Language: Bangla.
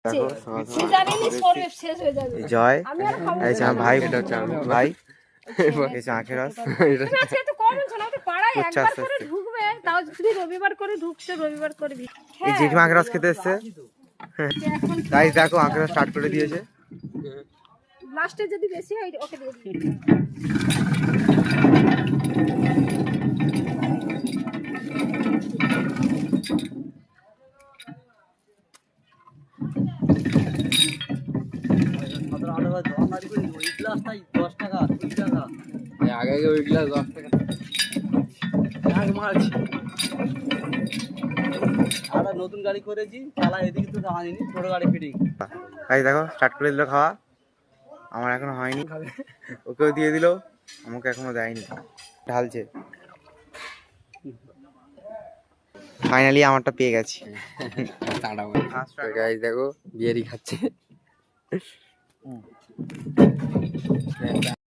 দেখো জয় এই যে আমার ভাই, এটা হচ্ছে আমার ভাই, এই যে আখের রস, এই জেঠিমা আখের রস খেতে এসছে। তাই দেখো আখের রস স্টার্ট করে দিয়েছে। লাস্টে যদি বেশি হয় ওকে দিয়ে দিই। নতুন গাড়ি করেছি, চালা এদিকে তো আনিনি, ছোট গাড়ি ফিটিং। তাই দেখো স্টার্ট করে দিল খাওয়া, আমার এখনো হয়নি, ওকেও দিয়ে দিল, আমাকে এখনো দেয়নি, ঢালছে। ফাইনালি আমারটা পেয়ে গেছি। দেখো বিয়ারি খাচ্ছে।